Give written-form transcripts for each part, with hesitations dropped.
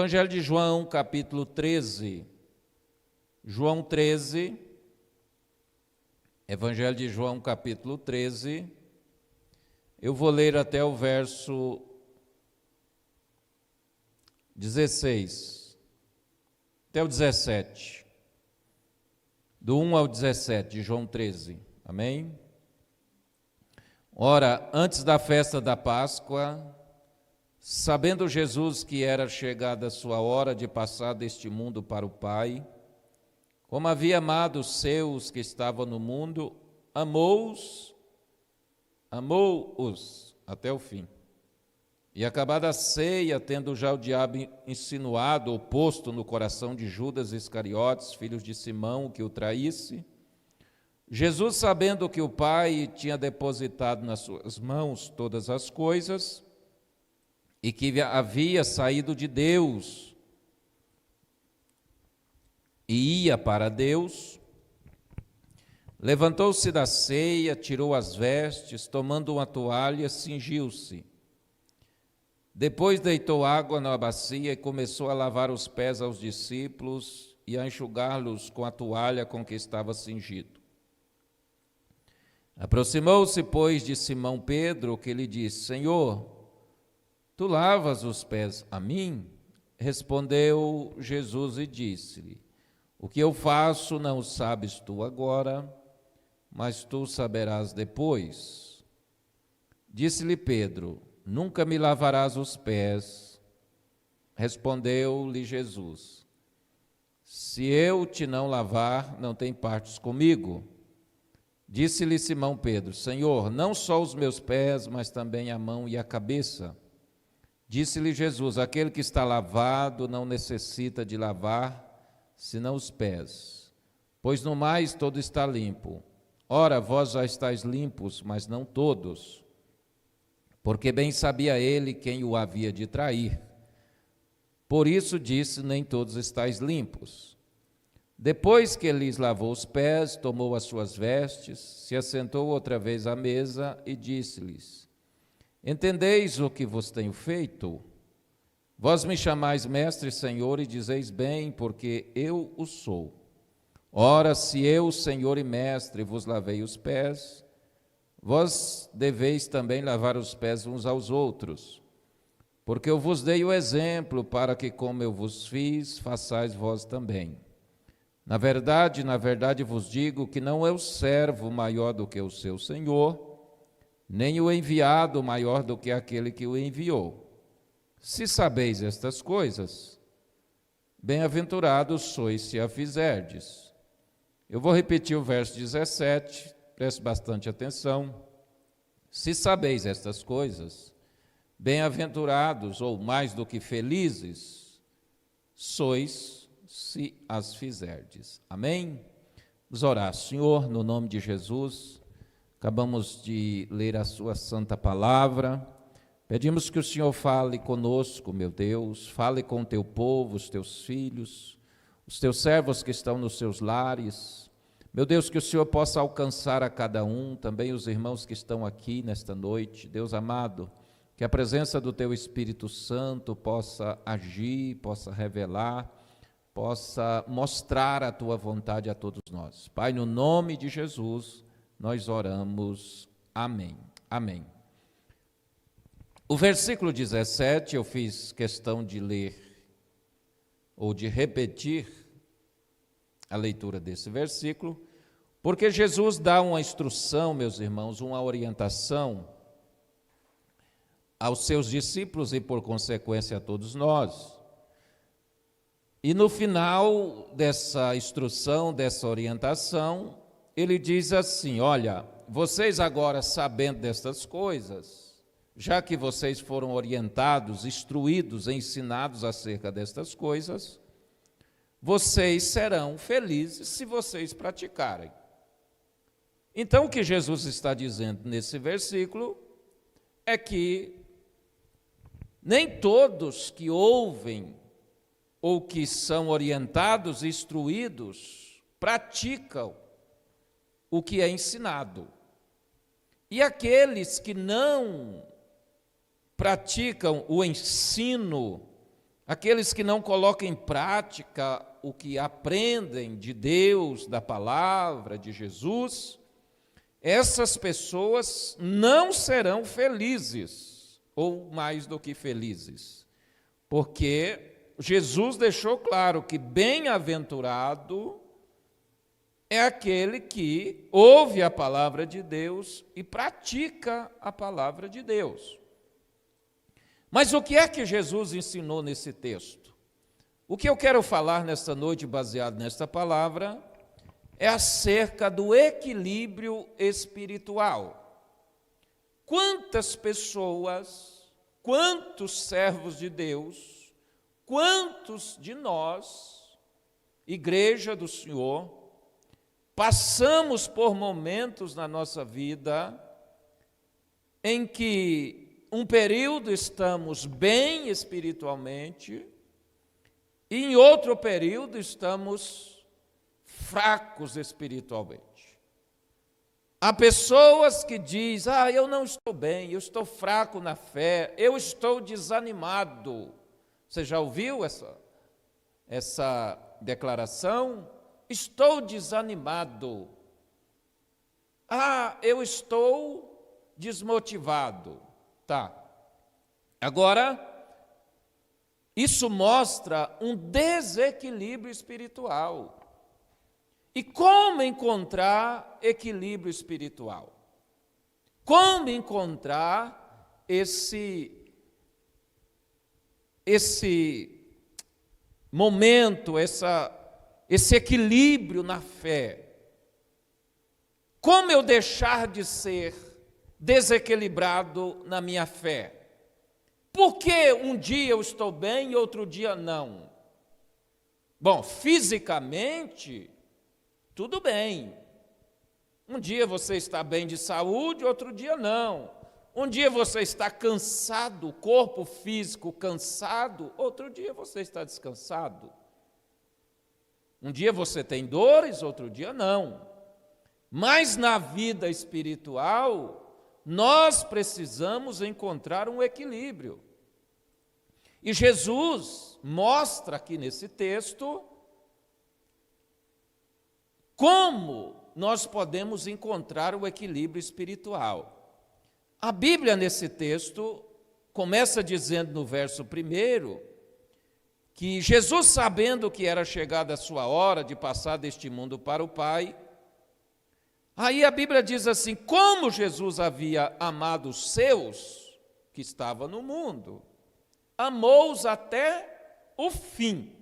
Evangelho de João, capítulo 13. João 13. Evangelho de João, capítulo 13. Eu vou ler até o verso 16, até o 17. Do 1 ao 17, de João 13. Amém? Ora, antes da festa da Páscoa, sabendo Jesus que era chegada a sua hora de passar deste mundo para o Pai, como havia amado os seus que estavam no mundo, amou-os até o fim. E acabada a ceia, tendo já o diabo insinuado ou posto no coração de Judas Iscariotes, filho de Simão, que o traísse, Jesus, sabendo que o Pai tinha depositado nas suas mãos todas as coisas, e que havia saído de Deus e ia para Deus, levantou-se da ceia, tirou as vestes, tomando uma toalha, cingiu-se. Depois deitou água na bacia e começou a lavar os pés aos discípulos e a enxugá-los com a toalha com que estava cingido. Aproximou-se, pois, de Simão Pedro, que lhe disse: Senhor, tu lavas os pés a mim? Respondeu Jesus e disse-lhe: O que eu faço não o sabes tu agora, mas tu saberás depois. Disse-lhe Pedro: Nunca me lavarás os pés. Respondeu-lhe Jesus: Se eu te não lavar, não tem partes comigo. Disse-lhe Simão Pedro: Senhor, não só os meus pés, mas também a mão e a cabeça. Disse-lhe Jesus: Aquele que está lavado não necessita de lavar, senão os pés, pois no mais todo está limpo. Ora, vós já estáis limpos, mas não todos, porque bem sabia ele quem o havia de trair. Por isso disse: Nem todos estáis limpos. Depois que lhes lavou os pés, tomou as suas vestes, se assentou outra vez à mesa e disse-lhes: Entendeis o que vos tenho feito? Vós me chamais mestre e senhor e dizeis bem, porque eu o sou. Ora, se eu, senhor e mestre, vos lavei os pés, vós deveis também lavar os pés uns aos outros, porque eu vos dei o exemplo para que, como eu vos fiz, façais vós também. Na verdade vos digo que não é o servo maior do que o seu senhor, nem o enviado maior do que aquele que o enviou. Se sabeis estas coisas, bem-aventurados sois se a fizerdes. Eu vou repetir o verso 17, preste bastante atenção. Se sabeis estas coisas, bem-aventurados, ou mais do que felizes, sois se as fizerdes. Amém? Vamos orar. Senhor, no nome de Jesus, acabamos de ler a sua santa palavra. Pedimos que o Senhor fale conosco, meu Deus, fale com o teu povo, os teus filhos, os teus servos que estão nos seus lares. Meu Deus, que o Senhor possa alcançar a cada um, também os irmãos que estão aqui nesta noite. Deus amado, que a presença do teu Espírito Santo possa agir, possa revelar, possa mostrar a tua vontade a todos nós. Pai, no nome de Jesus, nós oramos. Amém. Amém. O versículo 17, eu fiz questão de ler, ou de repetir a leitura desse versículo, porque Jesus dá uma instrução, meus irmãos, uma orientação aos seus discípulos e, por consequência, a todos nós. E no final dessa instrução, dessa orientação, ele diz assim: olha, vocês agora sabendo destas coisas, já que vocês foram orientados, instruídos, ensinados acerca destas coisas, vocês serão felizes se vocês praticarem. Então, o que Jesus está dizendo nesse versículo é que nem todos que ouvem ou que são orientados, instruídos, praticam o que é ensinado. E aqueles que não praticam o ensino, aqueles que não colocam em prática o que aprendem de Deus, da palavra, de Jesus, essas pessoas não serão felizes, ou mais do que felizes, porque Jesus deixou claro que bem-aventurado é aquele que ouve a palavra de Deus e pratica a palavra de Deus. Mas o que é que Jesus ensinou nesse texto? O que eu quero falar nesta noite, baseado nesta palavra, é acerca do equilíbrio espiritual. Quantas pessoas, quantos servos de Deus, quantos de nós, Igreja do Senhor, passamos por momentos na nossa vida em que um período estamos bem espiritualmente e em outro período estamos fracos espiritualmente. Há pessoas que dizem, eu não estou bem, eu estou fraco na fé, eu estou desanimado. Você já ouviu essa declaração? Estou desanimado. Eu estou desmotivado. Tá. Agora, isso mostra um desequilíbrio espiritual. E como encontrar equilíbrio espiritual? Como encontrar esse momento, esse equilíbrio na fé? Como eu deixar de ser desequilibrado na minha fé? Por que um dia eu estou bem e outro dia não? Bom, fisicamente, tudo bem. Um dia você está bem de saúde, outro dia não. Um dia você está cansado, o corpo físico cansado, outro dia você está descansado. Um dia você tem dores, outro dia não. Mas na vida espiritual, nós precisamos encontrar um equilíbrio. E Jesus mostra aqui nesse texto como nós podemos encontrar o equilíbrio espiritual. A Bíblia, nesse texto, começa dizendo no verso 1 que Jesus, sabendo que era chegada a sua hora de passar deste mundo para o Pai, aí a Bíblia diz assim, como Jesus havia amado os seus que estavam no mundo, amou-os até o fim.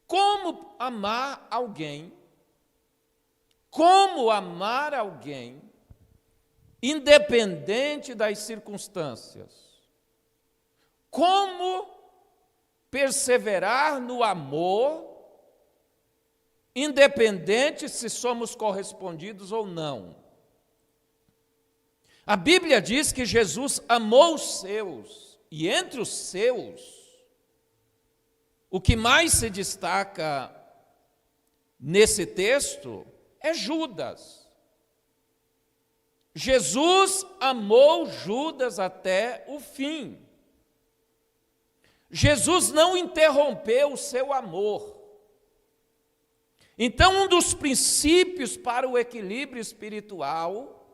Como amar alguém? Como amar alguém, independente das circunstâncias? Como perseverar no amor, independente se somos correspondidos ou não? A Bíblia diz que Jesus amou os seus, e entre os seus, o que mais se destaca nesse texto é Judas. Jesus amou Judas até o fim. Jesus não interrompeu o seu amor. Então, um dos princípios para o equilíbrio espiritual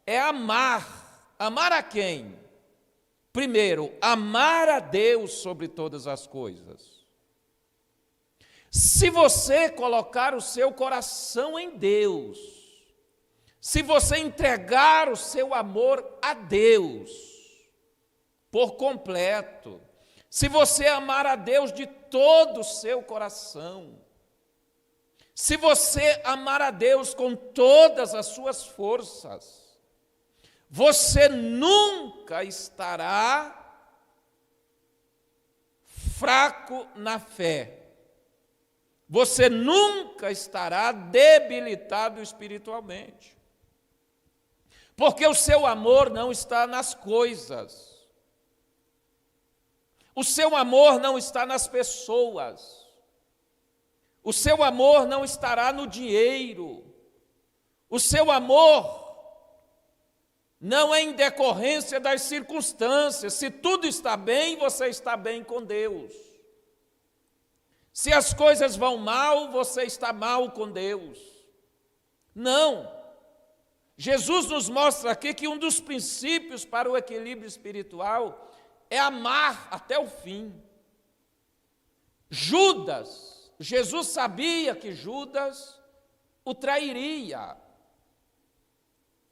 é amar. Amar a quem? Primeiro, amar a Deus sobre todas as coisas. Se você colocar o seu coração em Deus, se você entregar o seu amor a Deus por completo, se você amar a Deus de todo o seu coração, se você amar a Deus com todas as suas forças, você nunca estará fraco na fé. Você nunca estará debilitado espiritualmente. Porque o seu amor não está nas coisas. O seu amor não está nas pessoas. O seu amor não estará no dinheiro. O seu amor não é em decorrência das circunstâncias. Se tudo está bem, você está bem com Deus. Se as coisas vão mal, você está mal com Deus. Não. Jesus nos mostra aqui que um dos princípios para o equilíbrio espiritual é amar até o fim. Jesus sabia que Judas o trairia.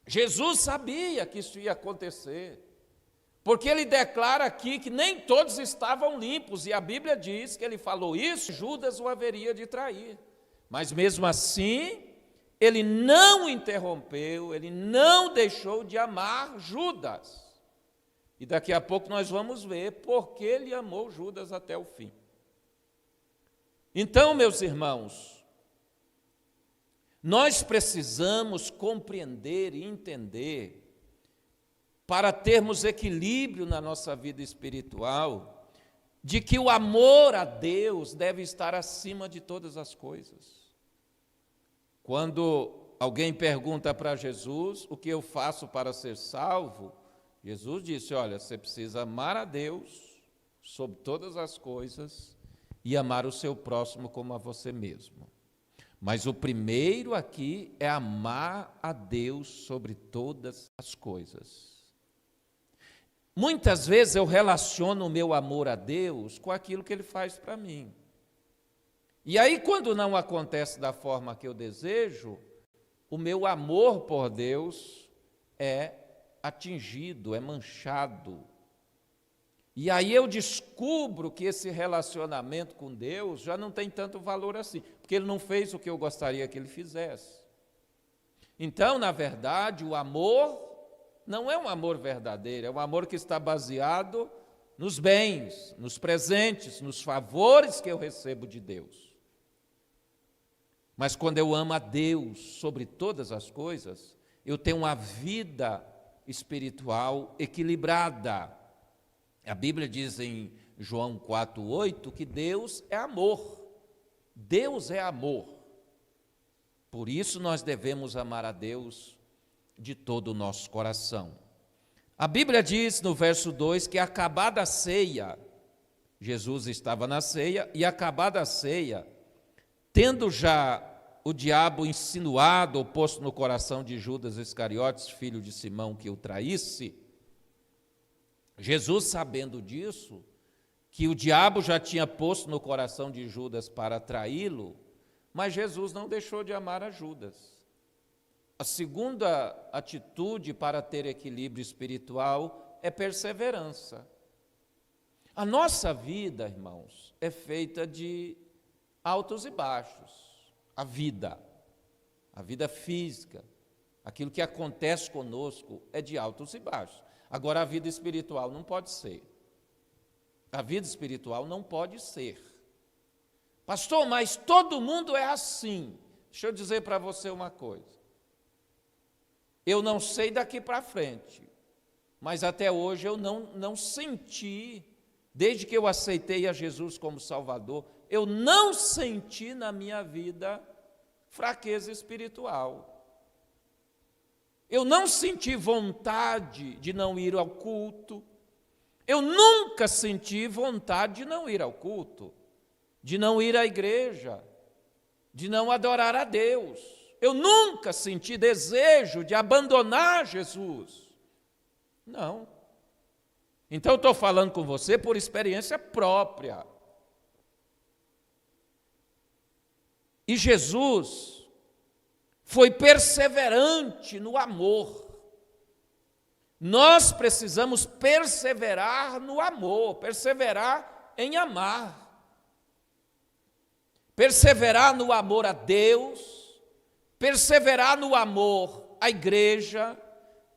Jesus sabia que isso ia acontecer, porque ele declara aqui que nem todos estavam limpos, e a Bíblia diz que ele falou isso, Judas o haveria de trair. Mas mesmo assim, ele não interrompeu, ele não deixou de amar Judas. E daqui a pouco nós vamos ver por que ele amou Judas até o fim. Então, meus irmãos, nós precisamos compreender e entender, para termos equilíbrio na nossa vida espiritual, de que o amor a Deus deve estar acima de todas as coisas. Quando alguém pergunta para Jesus o que eu faço para ser salvo, Jesus disse: olha, você precisa amar a Deus sobre todas as coisas e amar o seu próximo como a você mesmo. Mas o primeiro aqui é amar a Deus sobre todas as coisas. Muitas vezes eu relaciono o meu amor a Deus com aquilo que Ele faz para mim. E aí, quando não acontece da forma que eu desejo, o meu amor por Deus é atingido, é manchado. E aí eu descubro que esse relacionamento com Deus já não tem tanto valor assim, porque Ele não fez o que eu gostaria que Ele fizesse. Então, na verdade, o amor não é um amor verdadeiro, é um amor que está baseado nos bens, nos presentes, nos favores que eu recebo de Deus. Mas quando eu amo a Deus sobre todas as coisas, eu tenho uma vida espiritual equilibrada. A Bíblia diz em João 4,8 que Deus é amor. Deus é amor. Por isso nós devemos amar a Deus de todo o nosso coração. A Bíblia diz no verso 2 que acabada a ceia, Jesus estava na ceia, e acabada a ceia, tendo já o diabo insinuado ou posto no coração de Judas Iscariotes, filho de Simão, que o traísse, Jesus, sabendo disso, que o diabo já tinha posto no coração de Judas para traí-lo, mas Jesus não deixou de amar a Judas. A segunda atitude para ter equilíbrio espiritual é perseverança. A nossa vida, irmãos, é feita de altos e baixos. A vida física, aquilo que acontece conosco é de altos e baixos. Agora, a vida espiritual não pode ser. A vida espiritual não pode ser. Pastor, mas todo mundo é assim. Deixa eu dizer para você uma coisa. Eu não sei daqui para frente, mas até hoje eu não senti, desde que eu aceitei a Jesus como Salvador, eu não senti na minha vida fraqueza espiritual. Eu não senti vontade de não ir ao culto. Eu nunca senti vontade de não ir ao culto, de não ir à igreja, de não adorar a Deus. Eu nunca senti desejo de abandonar Jesus. Não. Então eu estou falando com você por experiência própria. E Jesus foi perseverante no amor. Nós precisamos perseverar no amor, perseverar em amar. Perseverar no amor a Deus, perseverar no amor à igreja,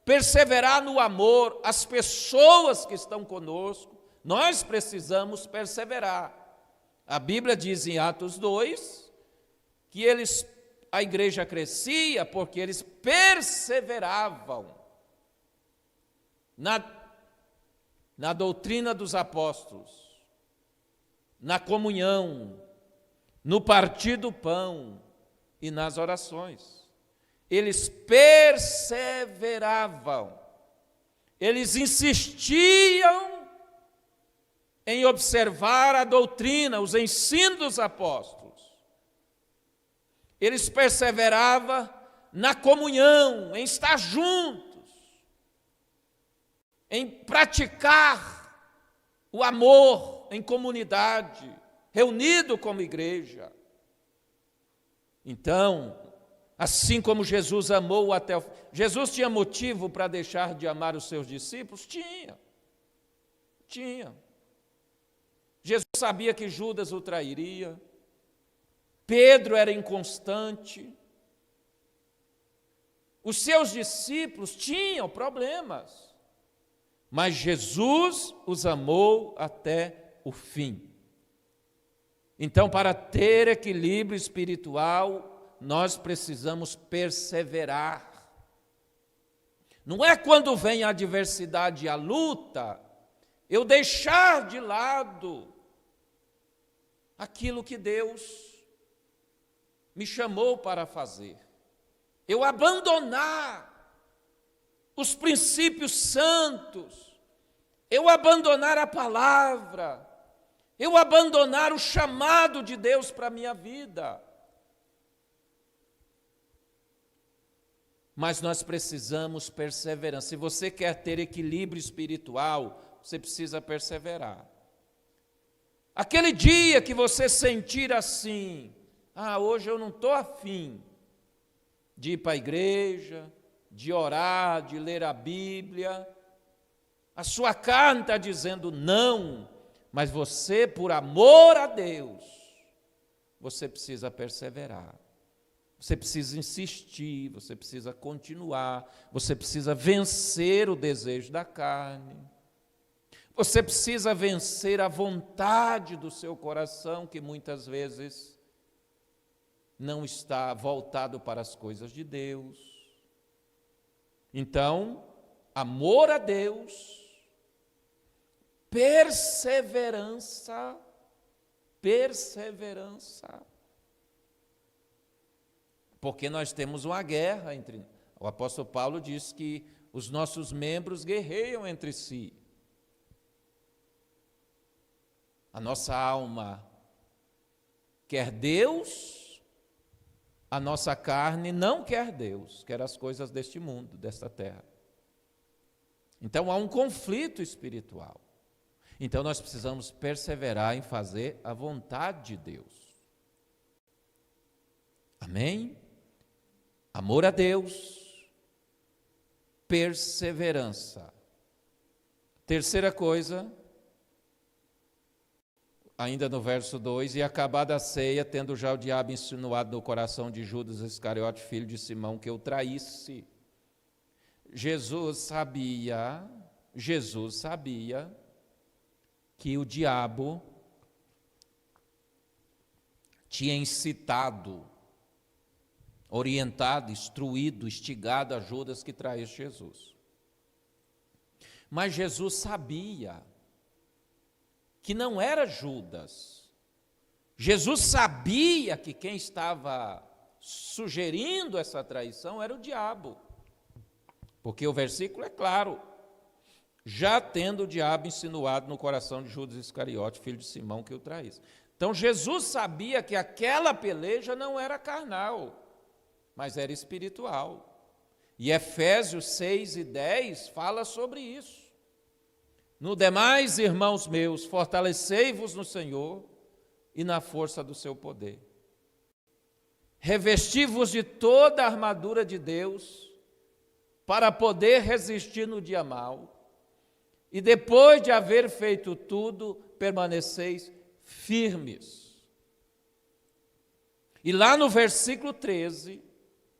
perseverar no amor às pessoas que estão conosco. Nós precisamos perseverar. A Bíblia diz em Atos 2 que a igreja crescia porque eles perseveravam na doutrina dos apóstolos, na comunhão, no partir do pão e nas orações. Eles perseveravam. eles insistiam em observar a doutrina, os ensinos dos apóstolos. Eles perseveravam na comunhão, em estar juntos, em praticar o amor em comunidade, reunido como igreja. Então, assim como Jesus amou até o fim. Jesus tinha motivo para deixar de amar os seus discípulos? Tinha. Jesus sabia que Judas o trairia. Pedro era inconstante. Os seus discípulos tinham problemas, mas Jesus os amou até o fim. Então, para ter equilíbrio espiritual, nós precisamos perseverar. Não é quando vem a adversidade e a luta, eu deixar de lado aquilo que Deus me chamou para fazer. Eu abandonar os princípios santos, eu abandonar a palavra, eu abandonar o chamado de Deus para a minha vida. Mas nós precisamos perseverar. Se você quer ter equilíbrio espiritual, você precisa perseverar. Aquele dia que você sentir assim, hoje eu não estou afim de ir para a igreja, de orar, de ler a Bíblia, a sua carne está dizendo não, mas você, por amor a Deus, você precisa perseverar. Você precisa insistir, você precisa continuar, você precisa vencer o desejo da carne. Você precisa vencer a vontade do seu coração, que muitas vezes não está voltado para as coisas de Deus. Então, amor a Deus, perseverança. Porque nós temos uma guerra entre... O apóstolo Paulo diz que os nossos membros guerreiam entre si. A nossa alma quer Deus, a nossa carne não quer Deus, quer as coisas deste mundo, desta terra. Então há um conflito espiritual. Então nós precisamos perseverar em fazer a vontade de Deus. Amém? Amor a Deus, perseverança. Terceira coisa, ainda no verso 2, e acabada a ceia, tendo já o diabo insinuado no coração de Judas Iscariote, filho de Simão, que o traísse. Jesus sabia que o diabo tinha incitado, orientado, instruído, instigado a Judas que traísse Jesus. Mas Jesus sabia que não era Judas. Jesus sabia que quem estava sugerindo essa traição era o diabo. Porque o versículo é claro. Já tendo o diabo insinuado no coração de Judas Iscariote, filho de Simão, que o traísse. Então Jesus sabia que aquela peleja não era carnal, mas era espiritual. E Efésios 6:10 fala sobre isso. No demais, irmãos meus, fortalecei-vos no Senhor e na força do seu poder. Revesti-vos de toda a armadura de Deus, para poder resistir no dia mau, e depois de haver feito tudo, permaneceis firmes. E lá no versículo 13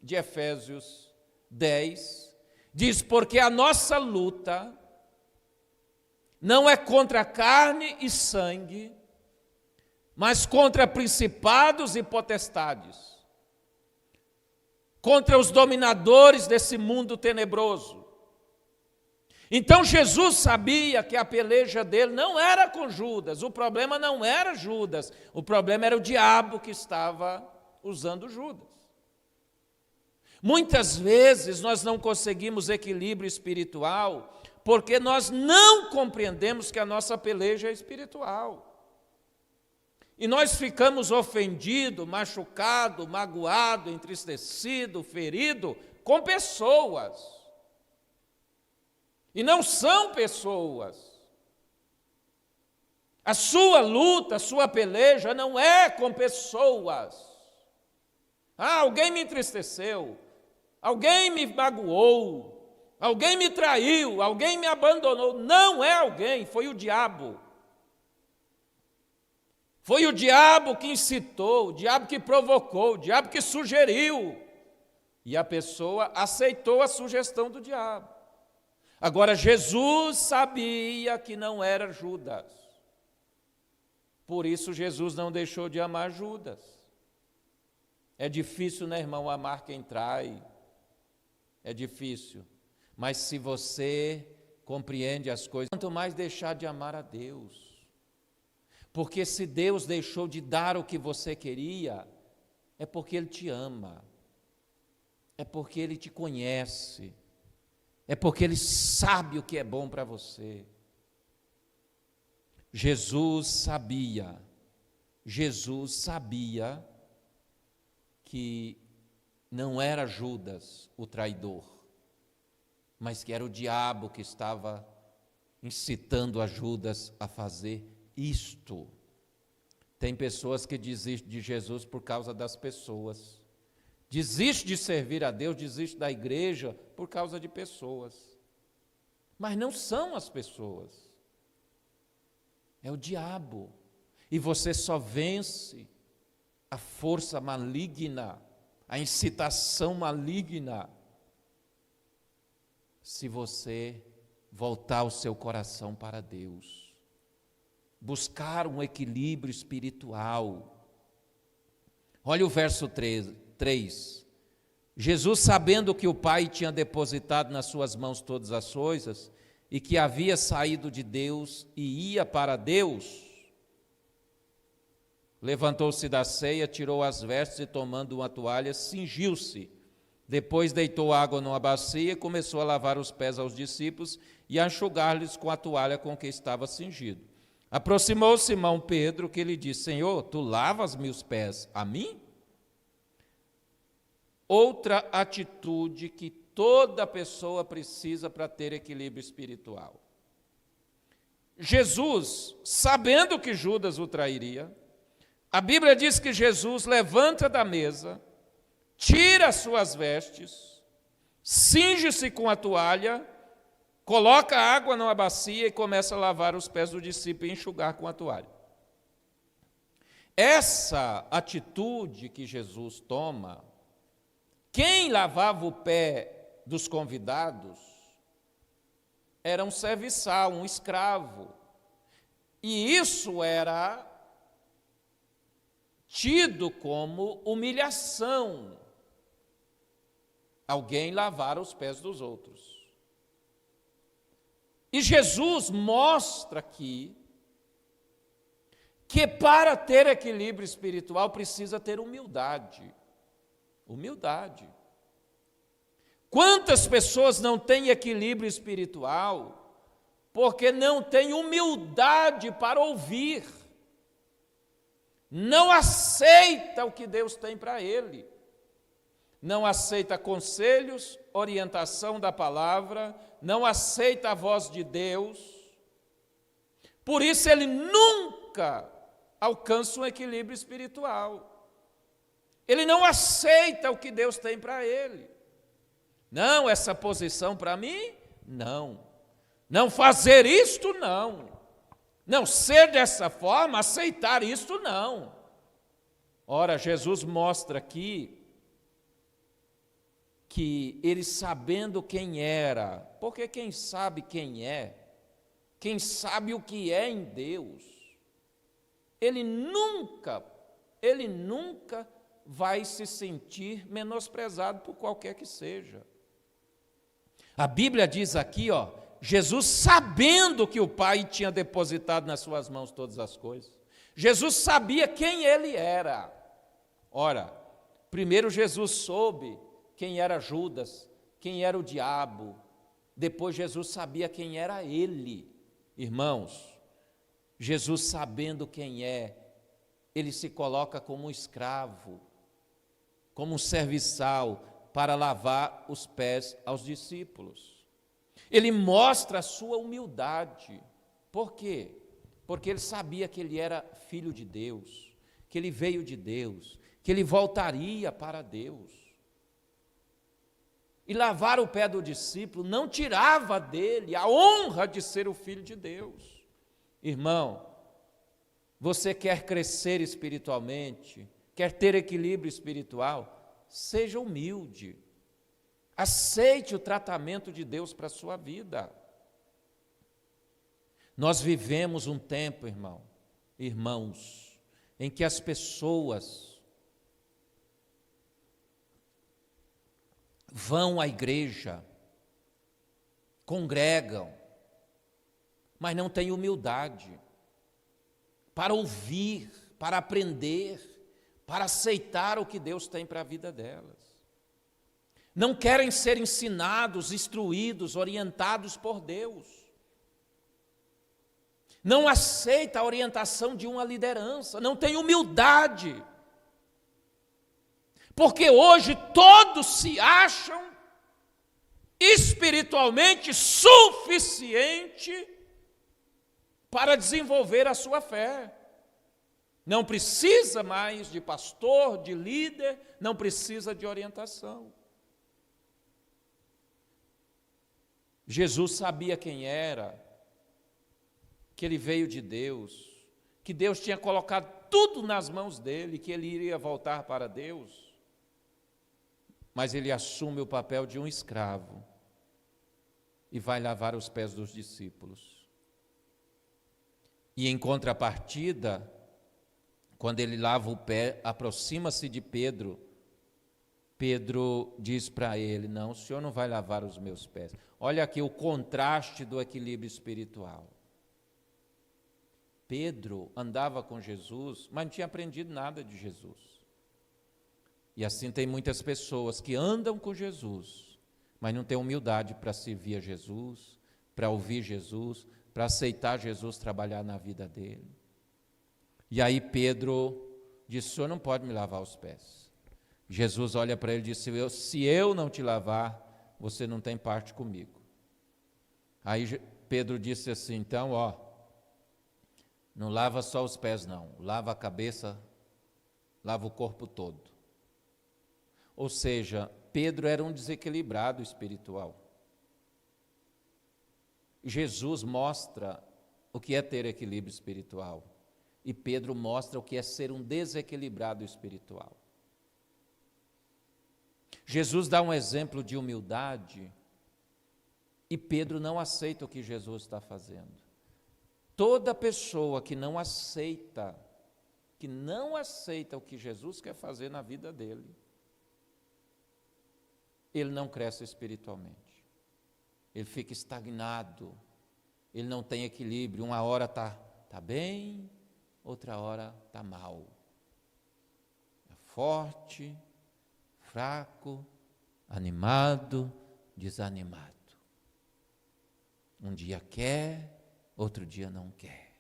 de Efésios 10, diz, porque a nossa luta não é contra carne e sangue, mas contra principados e potestades, contra os dominadores desse mundo tenebroso. Então Jesus sabia que a peleja dele não era com Judas, o problema não era Judas, o problema era o diabo que estava usando Judas. Muitas vezes nós não conseguimos equilíbrio espiritual porque nós não compreendemos que a nossa peleja é espiritual. E nós ficamos ofendidos, machucados, magoados, entristecidos, feridos com pessoas. E não são pessoas. A sua luta, a sua peleja não é com pessoas. Alguém me entristeceu, alguém me magoou, alguém me traiu, alguém me abandonou. Não é alguém, foi o diabo. Foi o diabo que incitou, o diabo que provocou, o diabo que sugeriu. E a pessoa aceitou a sugestão do diabo. Agora, Jesus sabia que não era Judas. Por isso, Jesus não deixou de amar Judas. É difícil, né, irmão, amar quem trai. É difícil. Mas se você compreende as coisas, quanto mais deixar de amar a Deus. Porque se Deus deixou de dar o que você queria, é porque Ele te ama, é porque Ele te conhece, é porque Ele sabe o que é bom para você. Jesus sabia que não era Judas o traidor, mas que era o diabo que estava incitando a Judas a fazer isto. Tem pessoas que desistem de Jesus por causa das pessoas. Desiste de servir a Deus, desiste da igreja por causa de pessoas. Mas não são as pessoas. É o diabo. E você só vence a força maligna, a incitação maligna, se você voltar o seu coração para Deus. Buscar um equilíbrio espiritual. Olha o verso 3. Jesus, sabendo que o Pai tinha depositado nas suas mãos todas as coisas, e que havia saído de Deus e ia para Deus, levantou-se da ceia, tirou as vestes e, tomando uma toalha, cingiu-se. Depois deitou água numa bacia e começou a lavar os pés aos discípulos e a enxugar-lhes com a toalha com que estava cingido. Aproximou-se Simão Pedro, que lhe disse: Senhor, tu lavas meus pés a mim? Outra atitude que toda pessoa precisa para ter equilíbrio espiritual. Jesus, sabendo que Judas o trairia, a Bíblia diz que Jesus levanta da mesa, tira as suas vestes, cinge-se com a toalha, coloca água numa bacia e começa a lavar os pés do discípulo e enxugar com a toalha. Essa atitude que Jesus toma, quem lavava o pé dos convidados era um serviçal, um escravo. E isso era tido como humilhação. Alguém lavar os pés dos outros. E Jesus mostra aqui que para ter equilíbrio espiritual precisa ter humildade. Humildade. Quantas pessoas não têm equilíbrio espiritual porque não têm humildade para ouvir, não aceita o que Deus tem para ele, não aceita conselhos, orientação da palavra, não aceita a voz de Deus, por isso ele nunca alcança um equilíbrio espiritual. Ele não aceita o que Deus tem para ele. Não, essa posição para mim, não. Não fazer isto, não. Não ser dessa forma, aceitar isto, não. Ora, Jesus mostra aqui que ele, sabendo quem era, porque quem sabe quem é, quem sabe o que é em Deus, ele nunca vai se sentir menosprezado por qualquer que seja. A Bíblia diz aqui, Jesus sabendo que o Pai tinha depositado nas suas mãos todas as coisas. Jesus sabia quem ele era. Ora, primeiro Jesus soube quem era Judas, quem era o diabo, Depois Jesus sabia quem era ele. Irmãos, Jesus sabendo quem é, ele se coloca como um escravo, como um serviçal para lavar os pés aos discípulos. Ele mostra a sua humildade. Por quê? Porque ele sabia que ele era filho de Deus, que ele veio de Deus, que ele voltaria para Deus. E lavar o pé do discípulo não tirava dele a honra de ser o filho de Deus. Irmão, você quer crescer espiritualmente, quer ter equilíbrio espiritual, seja humilde. Aceite o tratamento de Deus para a sua vida. Nós vivemos um tempo, irmãos, em que as pessoas vão à igreja, congregam, mas não têm humildade para ouvir, para aprender, para aceitar o que Deus tem para a vida delas. Não querem ser ensinados, instruídos, orientados por Deus. Não aceita a orientação de uma liderança, não tem humildade. Porque hoje todos se acham espiritualmente suficiente para desenvolver a sua fé. Não precisa mais de pastor, de líder, não precisa de orientação. Jesus sabia quem era, que ele veio de Deus, que Deus tinha colocado tudo nas mãos dele, que ele iria voltar para Deus, mas ele assume o papel de um escravo e vai lavar os pés dos discípulos. E em contrapartida, quando ele lava o pé, aproxima-se de Pedro. Pedro diz para ele: não, o senhor não vai lavar os meus pés. Olha aqui o contraste do equilíbrio espiritual. Pedro andava com Jesus, mas não tinha aprendido nada de Jesus. E assim tem muitas pessoas que andam com Jesus, mas não têm humildade para servir a Jesus, para ouvir Jesus, para aceitar Jesus trabalhar na vida dele. E aí Pedro disse: o senhor não pode me lavar os pés. Jesus olha para ele e disse: se eu não te lavar, você não tem parte comigo. Aí Pedro disse assim: então, não lava só os pés não, lava a cabeça, lava o corpo todo. Ou seja, Pedro era um desequilibrado espiritual. Jesus mostra o que é ter equilíbrio espiritual, e Pedro mostra o que é ser um desequilibrado espiritual. Jesus dá um exemplo de humildade, e Pedro não aceita o que Jesus está fazendo. Toda pessoa que não aceita o que Jesus quer fazer na vida dele, ele não cresce espiritualmente. Ele fica estagnado, ele não tem equilíbrio. Uma hora está bem, outra hora está mal. É forte, fraco, animado, desanimado. Um dia quer, outro dia não quer.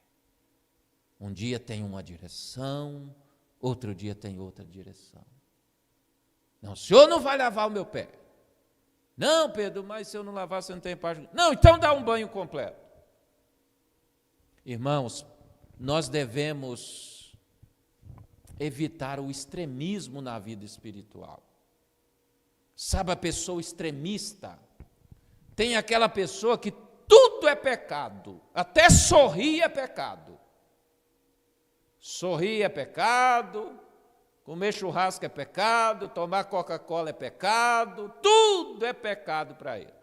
Um dia tem uma direção, outro dia tem outra direção. Não, o senhor não vai lavar o meu pé. Não, Pedro, mas se eu não lavar, você não tem parte. Não, então dá um banho completo. Irmãos, nós devemos evitar o extremismo na vida espiritual. Sabe a pessoa extremista? Tem aquela pessoa que tudo é pecado, até sorrir é pecado. Sorrir é pecado, comer churrasco é pecado, tomar Coca-Cola é pecado, tudo é pecado para ele.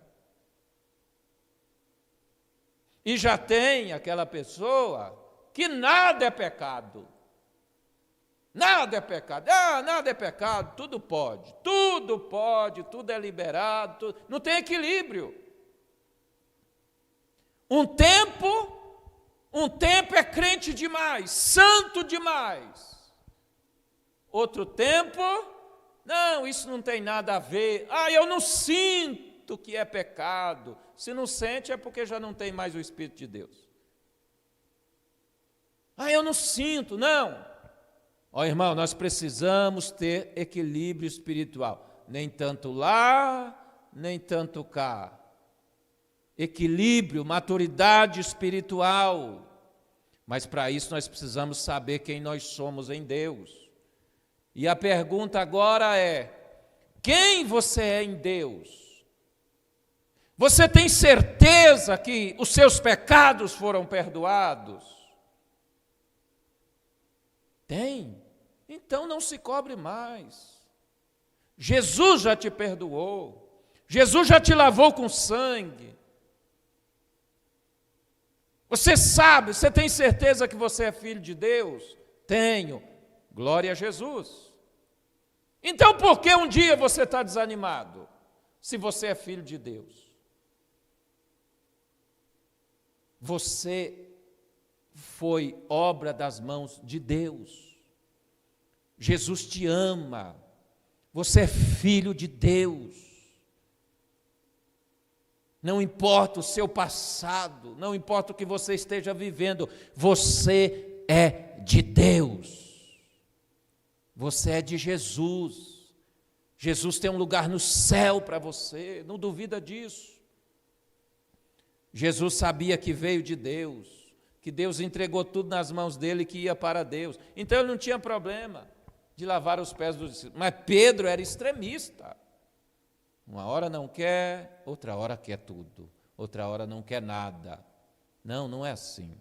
E já tem aquela pessoa que nada é pecado. Nada é pecado. Nada é pecado, tudo pode, tudo é liberado, não tem equilíbrio. Um tempo é crente demais, santo demais. Outro tempo, não, isso não tem nada a ver. Eu não sinto sinto que é pecado. Se não sente, é porque já não tem mais o Espírito de Deus. Eu não sinto, não. Irmão, nós precisamos ter equilíbrio espiritual. Nem tanto lá, nem tanto cá. Equilíbrio, maturidade espiritual. Mas para isso nós precisamos saber quem nós somos em Deus. E a pergunta agora é: quem você é em Deus? Você tem certeza que os seus pecados foram perdoados? Tem? Então não se cobre mais. Jesus já te perdoou. Jesus já te lavou com sangue. Você sabe, você tem certeza que você é filho de Deus? Tenho. Glória a Jesus. Então por que um dia você está desanimado? Se você é filho de Deus. Você foi obra das mãos de Deus. Jesus te ama. Você é filho de Deus. Não importa o seu passado, não importa o que você esteja vivendo, você é de Deus. Você é de Jesus. Jesus tem um lugar no céu para você, não duvida disso. Jesus sabia que veio de Deus, que Deus entregou tudo nas mãos dele e que ia para Deus. Então ele não tinha problema de lavar os pés dos discípulos. Mas Pedro era extremista. Uma hora não quer, outra hora quer tudo. Outra hora não quer nada. Não, não é assim.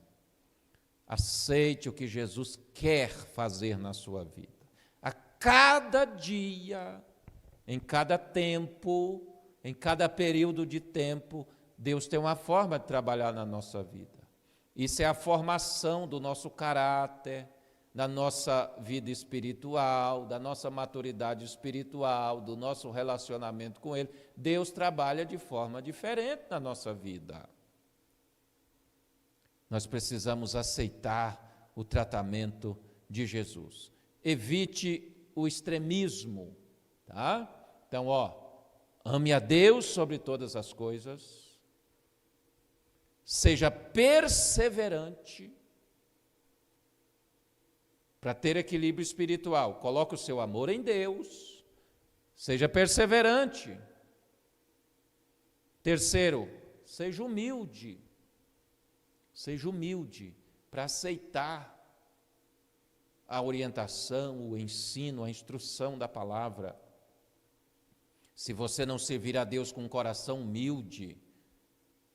Aceite o que Jesus quer fazer na sua vida. A cada dia, em cada tempo, em cada período de tempo, Deus tem uma forma de trabalhar na nossa vida. Isso é a formação do nosso caráter, da nossa vida espiritual, da nossa maturidade espiritual, do nosso relacionamento com Ele. Deus trabalha de forma diferente na nossa vida. Nós precisamos aceitar o tratamento de Jesus. Evite o extremismo, tá? Então, ame a Deus sobre todas as coisas. Seja perseverante para ter equilíbrio espiritual. Coloque o seu amor em Deus. Seja perseverante. Terceiro, seja humilde. Seja humilde para aceitar a orientação, o ensino, a instrução da palavra. Se você não servir a Deus com um coração humilde,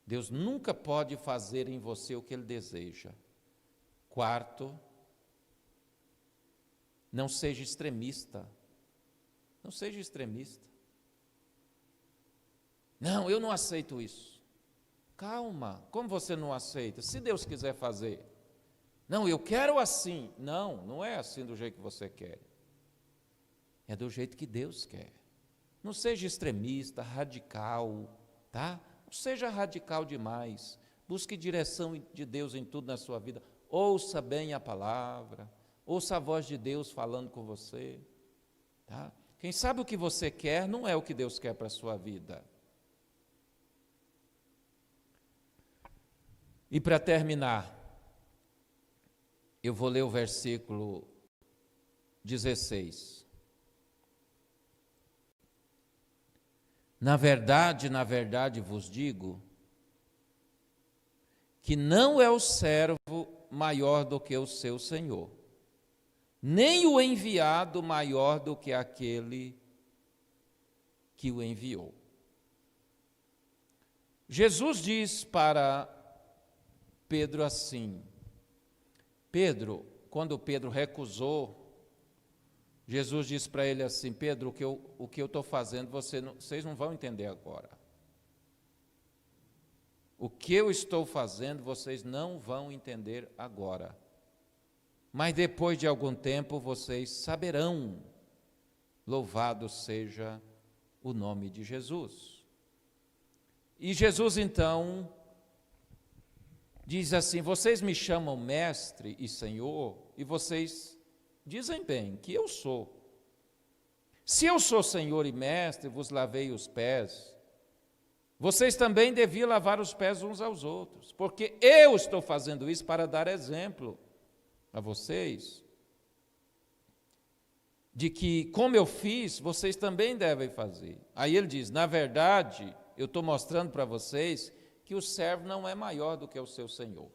Deus nunca pode fazer em você o que Ele deseja. Quarto, não seja extremista. Não seja extremista. Não, eu não aceito isso. Calma, como você não aceita? Se Deus quiser fazer. Não, eu quero assim. Não, não é assim do jeito que você quer. É do jeito que Deus quer. Não seja extremista, radical, tá? Não seja radical demais. Busque direção de Deus em tudo na sua vida. Ouça bem a palavra. Ouça a voz de Deus falando com você. Tá? Quem sabe o que você quer não é o que Deus quer para a sua vida. E para terminar, eu vou ler o versículo 16. Na verdade vos digo, que não é o servo maior do que o seu senhor, nem o enviado maior do que aquele que o enviou. Jesus diz para Pedro assim, Pedro, quando Pedro recusou, Jesus disse para ele assim, Pedro, o que eu estou fazendo, vocês não vão entender agora. O que eu estou fazendo, vocês não vão entender agora. Mas depois de algum tempo, vocês saberão. Louvado seja o nome de Jesus. E Jesus, então, diz assim, vocês me chamam mestre e senhor, e vocês dizem bem que eu sou. Se eu sou senhor e mestre, vos lavei os pés, vocês também deviam lavar os pés uns aos outros, porque eu estou fazendo isso para dar exemplo a vocês, de que, como eu fiz, vocês também devem fazer. Aí ele diz, na verdade, eu estou mostrando para vocês que o servo não é maior do que o seu senhor,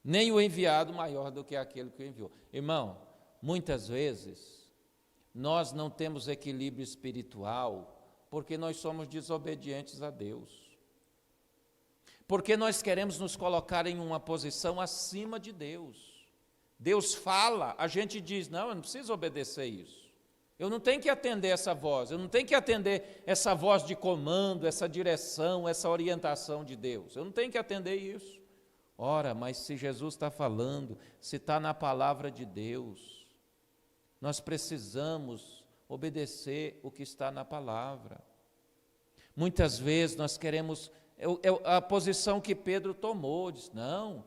nem o enviado maior do que aquele que o enviou. Irmão, muitas vezes, nós não temos equilíbrio espiritual, porque nós somos desobedientes a Deus, porque nós queremos nos colocar em uma posição acima de Deus. Deus fala, a gente diz, não, eu não preciso obedecer isso, eu não tenho que atender essa voz, eu não tenho que atender essa voz de comando, essa direção, essa orientação de Deus, eu não tenho que atender isso. Ora, mas se Jesus está falando, se está na palavra de Deus, nós precisamos obedecer o que está na palavra. Muitas vezes nós queremos, a posição que Pedro tomou, diz, não,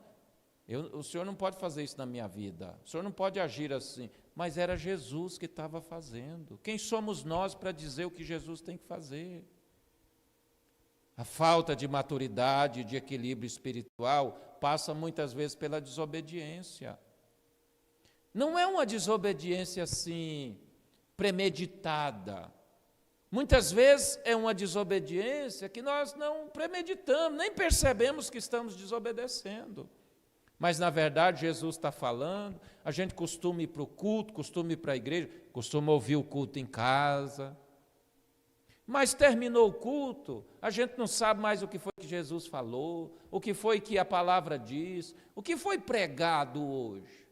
o senhor não pode fazer isso na minha vida, o senhor não pode agir assim, mas era Jesus que estava fazendo. Quem somos nós para dizer o que Jesus tem que fazer? A falta de maturidade, de equilíbrio espiritual, passa muitas vezes pela desobediência. Não é uma desobediência assim, premeditada. Muitas vezes é uma desobediência que nós não premeditamos, nem percebemos que estamos desobedecendo. Mas, na verdade, Jesus está falando, a gente costuma ir para o culto, costuma ir para a igreja, costuma ouvir o culto em casa. Mas terminou o culto, a gente não sabe mais o que foi que Jesus falou, o que foi que a palavra diz, o que foi pregado hoje.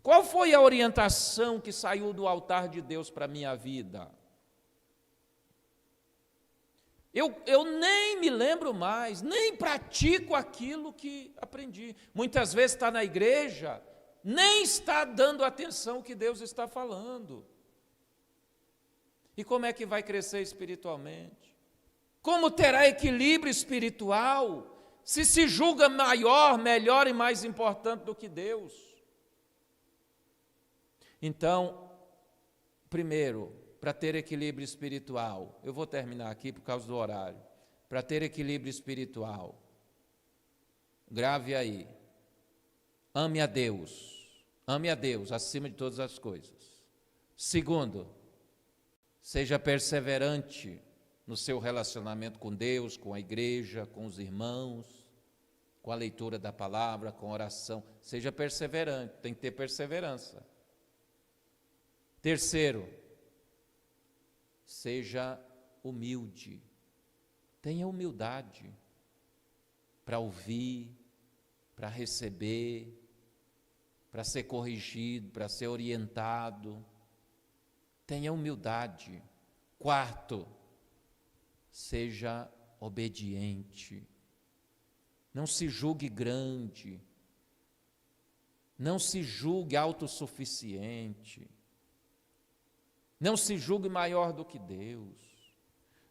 Qual foi a orientação que saiu do altar de Deus para a minha vida? Eu nem me lembro mais, nem pratico aquilo que aprendi. Muitas vezes está na igreja, nem está dando atenção ao que Deus está falando. E como é que vai crescer espiritualmente? Como terá equilíbrio espiritual se julga maior, melhor e mais importante do que Deus? Então, primeiro, para ter equilíbrio espiritual, eu vou terminar aqui por causa do horário, para ter equilíbrio espiritual, grave aí, ame a Deus acima de todas as coisas. Segundo, seja perseverante no seu relacionamento com Deus, com a igreja, com os irmãos, com a leitura da palavra, com a oração, seja perseverante, tem que ter perseverança. Terceiro, seja humilde, tenha humildade para ouvir, para receber, para ser corrigido, para ser orientado, tenha humildade. Quarto, seja obediente, não se julgue grande, não se julgue autossuficiente, não se julgue maior do que Deus.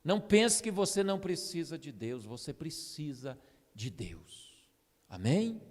Não pense que você não precisa de Deus, você precisa de Deus. Amém?